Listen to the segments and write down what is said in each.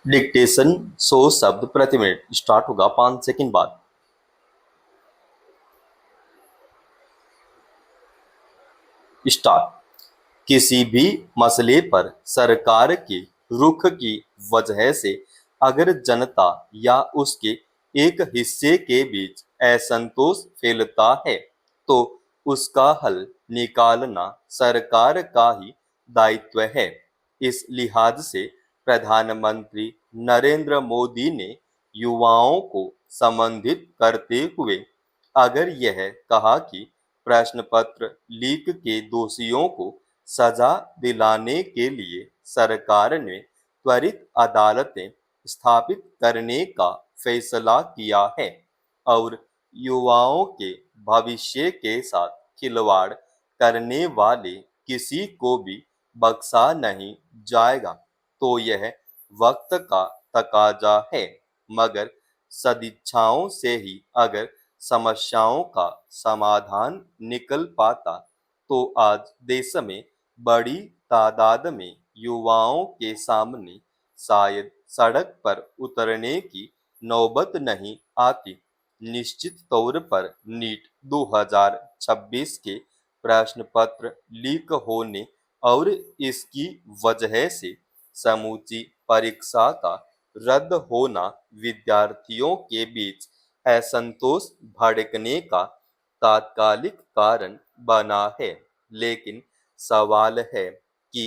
Dictation 100 शब्द प्रति minute start होगा 5 सेकंड बाद। स्टार्ट। किसी भी मसले पर सरकार के रुख की वजह से अगर जनता या उसके एक हिस्से के बीच असंतोष फैलता है तो उसका हल निकालना सरकार का ही दायित्व है। इस लिहाज से प्रधानमंत्री नरेंद्र मोदी ने युवाओं को संबोधित करते हुए अगर यह कहा कि प्रश्न पत्र लीक के दोषियों को सजा दिलाने के लिए सरकार ने त्वरित अदालतें स्थापित करने का फैसला किया है और युवाओं के भविष्य के साथ खिलवाड़ करने वाले किसी को भी बख्शा नहीं जाएगा। तो यह वक्त का तकाजा है, मगर सदिच्छाओं से ही अगर समस्याओं का समाधान निकल पाता तो आज देश में बड़ी तादाद में युवाओं के सामने शायद सड़क पर उतरने की नौबत नहीं आती। निश्चित तौर पर नीट 2026 के प्रश्न पत्र लीक होने और इसकी वजह से समूची परीक्षा का रद्द होना विद्यार्थियों के बीच असंतोष भड़कने का तात्कालिक कारण बना है। लेकिन सवाल है कि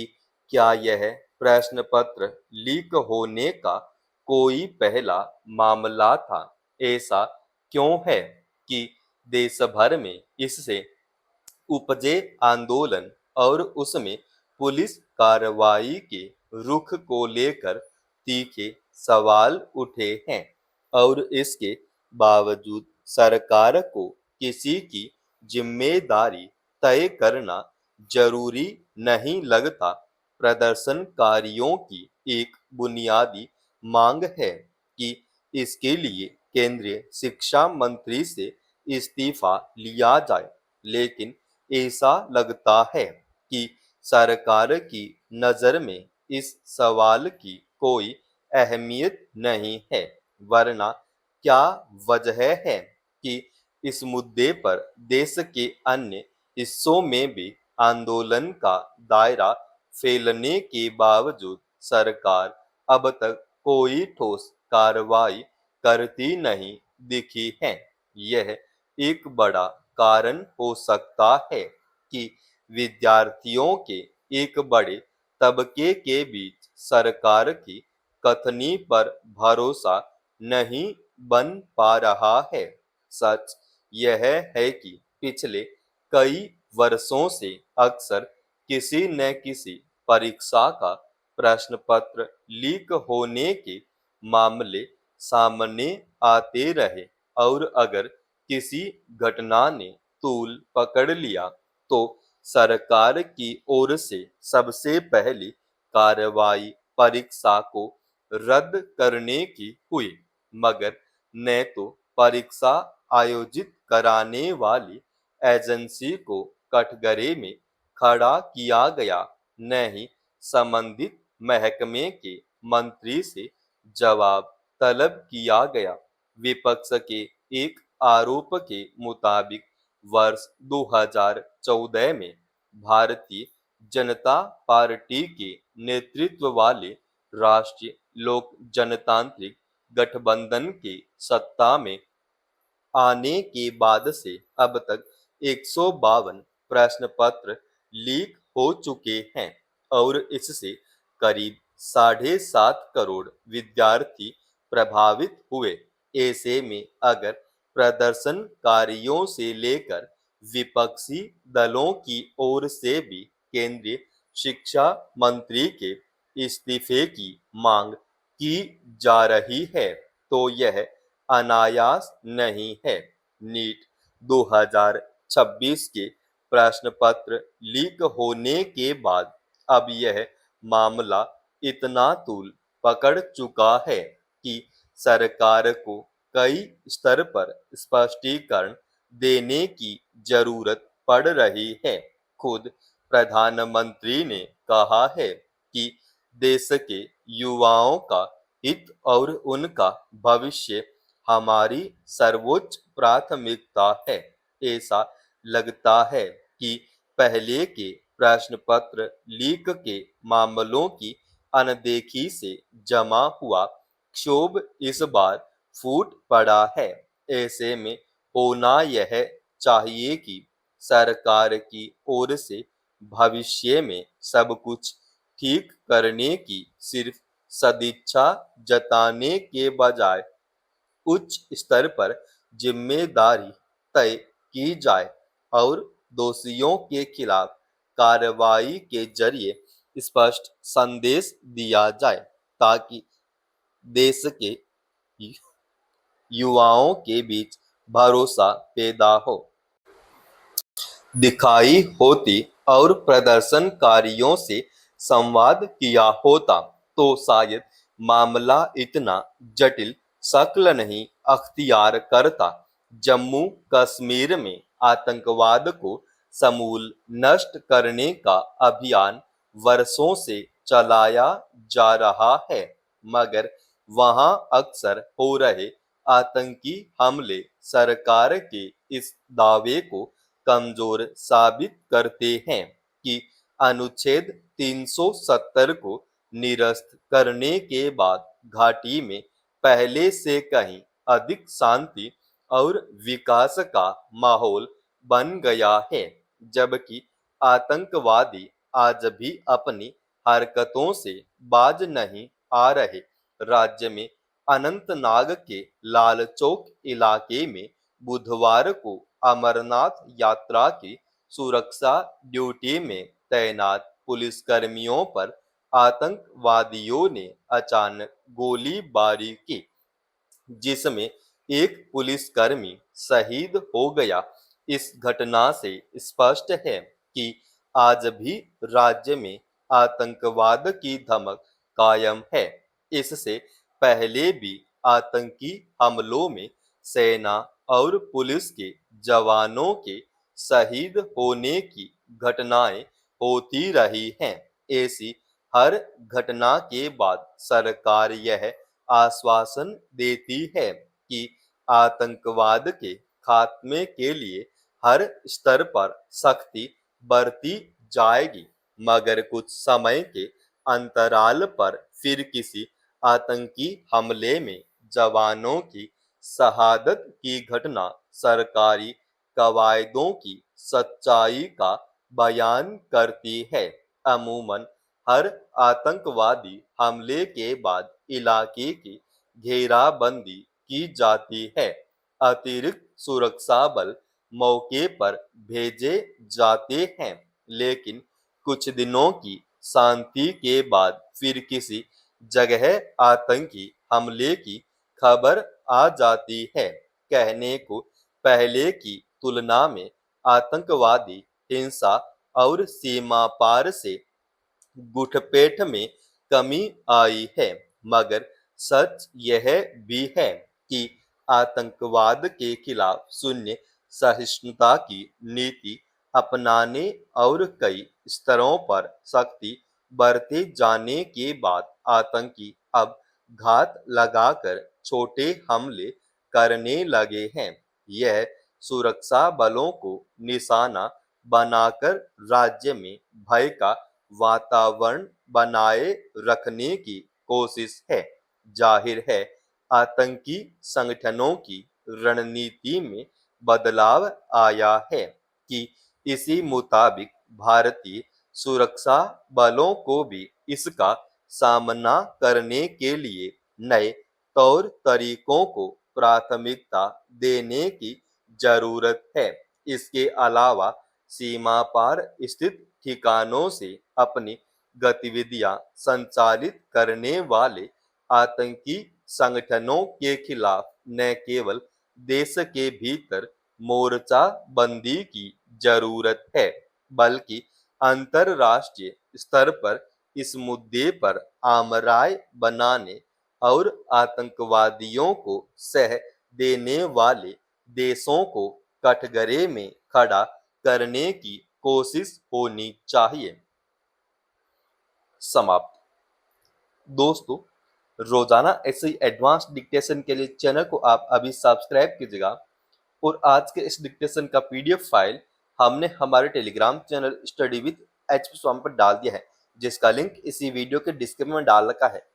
क्या यह प्रश्न पत्र लीक होने का कोई पहला मामला था? ऐसा क्यों है कि देश भर में इससे उपजे आंदोलन और उसमें पुलिस कार्रवाई के रुख को लेकर तीखे सवाल उठे हैं और इसके बावजूद सरकार को किसी की जिम्मेदारी तय करना जरूरी नहीं लगता? प्रदर्शनकारियों की एक बुनियादी मांग है कि इसके लिए केंद्रीय शिक्षा मंत्री से इस्तीफा लिया जाए, लेकिन ऐसा लगता है कि सरकार की नजर में इस सवाल की कोई अहमियत नहीं है। वरना क्या वजह है कि इस मुद्दे पर देश के अन्य हिस्सों में भी आंदोलन का दायरा फैलने के बावजूद सरकार अब तक कोई ठोस कार्रवाई करती नहीं दिखी है? यह एक बड़ा कारण हो सकता है कि विद्यार्थियों के एक बड़े तबके के बीच सरकार की कथनी पर भरोसा नहीं बन पा रहा है। सच यह है कि पिछले कई वर्षों से अक्सर किसी न किसी परीक्षा का प्रश्न पत्र लीक होने के मामले सामने आते रहे और अगर किसी घटना ने तूल पकड़ लिया तो सरकार की ओर से सबसे पहली कार्रवाई परीक्षा को रद्द करने की हुई, मगर न तो परीक्षा आयोजित कराने वाली एजेंसी को कटघरे में खड़ा किया गया, न ही संबंधित महकमे के मंत्री से जवाब तलब किया गया। विपक्ष के एक आरोप के मुताबिक वर्ष 2014 में भारतीय जनता पार्टी के नेतृत्व वाले राष्ट्रीय लोक जनतांत्रिक गठबंधन के सत्ता में आने के बाद से अब तक 152 प्रश्न पत्र लीक हो चुके हैं और इससे करीब 7.5 करोड़ विद्यार्थी प्रभावित हुए। ऐसे में अगर प्रदर्शनकारियों से लेकर विपक्षी दलों की ओर से भी केंद्रीय शिक्षा मंत्री के इस्तीफे की मांग की जा रही है तो यह अनायास नहीं है। नीट 2026 के प्रश्न पत्र लीक होने के बाद अब यह मामला इतना तूल पकड़ चुका है कि सरकार को कई स्तर पर स्पष्टीकरण देने की जरूरत पड़ रही है। खुद प्रधानमंत्री ने कहा है कि देश के युवाओं का हित और उनका भविष्य हमारी सर्वोच्च प्राथमिकता है। ऐसा लगता है कि पहले के प्रश्न पत्र लीक के मामलों की अनदेखी से जमा हुआ क्षोभ इस बार फूट पड़ा है। ऐसे में होना यह चाहिए कि सरकार की ओर से भविष्य में सब कुछ ठीक करने की सिर्फ सदिच्छा जताने के बजाय उच्च स्तर पर जिम्मेदारी तय की जाए और दोषियों के खिलाफ कार्रवाई के जरिए स्पष्ट संदेश दिया जाए, ताकि देश के युवाओं के बीच भरोसा पैदा हो। दिखाई होती और प्रदर्शनकारियों से संवाद किया होता तो शायद मामला इतना जटिल शक्ल नहीं अख्तियार करता। जम्मू कश्मीर में आतंकवाद को समूल नष्ट करने का अभियान वर्षों से चलाया जा रहा है, मगर वहां अक्सर हो रहे आतंकी हमले सरकार के इस दावे को कमजोर साबित करते हैं कि अनुच्छेद 370 को निरस्त करने के बाद घाटी में पहले से कहीं अधिक शांति और विकास का माहौल बन गया है, जबकि आतंकवादी आज भी अपनी हरकतों से बाज नहीं आ रहे। राज्य में अनंतनाग के लाल चौक इलाके में बुधवार को अमरनाथ यात्रा की सुरक्षा ड्यूटी में तैनात पुलिसकर्मियों पर आतंकवादियों ने अचानक गोलीबारी की, जिसमें एक पुलिसकर्मी शहीद हो गया। इस घटना से स्पष्ट है कि आज भी राज्य में आतंकवाद की धमक कायम है। इससे पहले भी आतंकी हमलों में सेना और पुलिस के जवानों के शहीद होने की घटनाएं होती रही हैं। ऐसी हर घटना के बाद सरकार यह आश्वासन देती है कि आतंकवाद के खात्मे के लिए हर स्तर पर सख्ती बरती जाएगी, मगर कुछ समय के अंतराल पर फिर किसी आतंकी हमले में जवानों की शहादत की घटना सरकारी कवायदों की सच्चाई का बयान करती है। अमूमन हर आतंकवादी हमले के बाद इलाके की घेराबंदी की जाती है, अतिरिक्त सुरक्षा बल मौके पर भेजे जाते हैं, लेकिन कुछ दिनों की शांति के बाद फिर किसी जगह आतंकी हमले की खबर आ जाती है। कहने को पहले की तुलना में आतंकवादी हिंसा और सीमा पार से घुसपैठ में कमी आई है, मगर सच यह भी है कि आतंकवाद के खिलाफ शून्य सहिष्णुता की नीति अपनाने और कई स्तरों पर सख्ती बरते जाने के बाद आतंकी अब घात लगाकर छोटे हमले करने लगे हैं। यह सुरक्षा बलों को निशाना बनाकर राज्य में भय का वातावरण बनाए रखने की कोशिश है। जाहिर है, आतंकी संगठनों की रणनीति में बदलाव आया है कि इसी मुताबिक भारतीय सुरक्षा बलों को भी इसका सामना करने के लिए नए तौर तरीकों को प्राथमिकता देने की जरूरत है। इसके अलावा सीमा पार स्थित ठिकानों से अपनी गतिविधियां संचालित करने वाले आतंकी संगठनों के खिलाफ न केवल देश के भीतर मोर्चा बंदी की जरूरत है, बल्कि अंतरराष्ट्रीय स्तर पर इस मुद्दे पर आम राय बनाने और आतंकवादियों को सह देने वाले देशों को कटघरे में खड़ा करने की कोशिश होनी चाहिए। समाप्त। दोस्तों, रोजाना ऐसे एडवांस डिक्टेशन के लिए चैनल को आप अभी सब्सक्राइब कीजिएगा। और आज के इस डिक्टेशन का पीडीएफ फाइल हमने हमारे Telegram channel study with HP Swami पर डाल दिया है, जिसका लिंक इसी वीडियो के डिस्क्रिप्शन में डाल रखा है।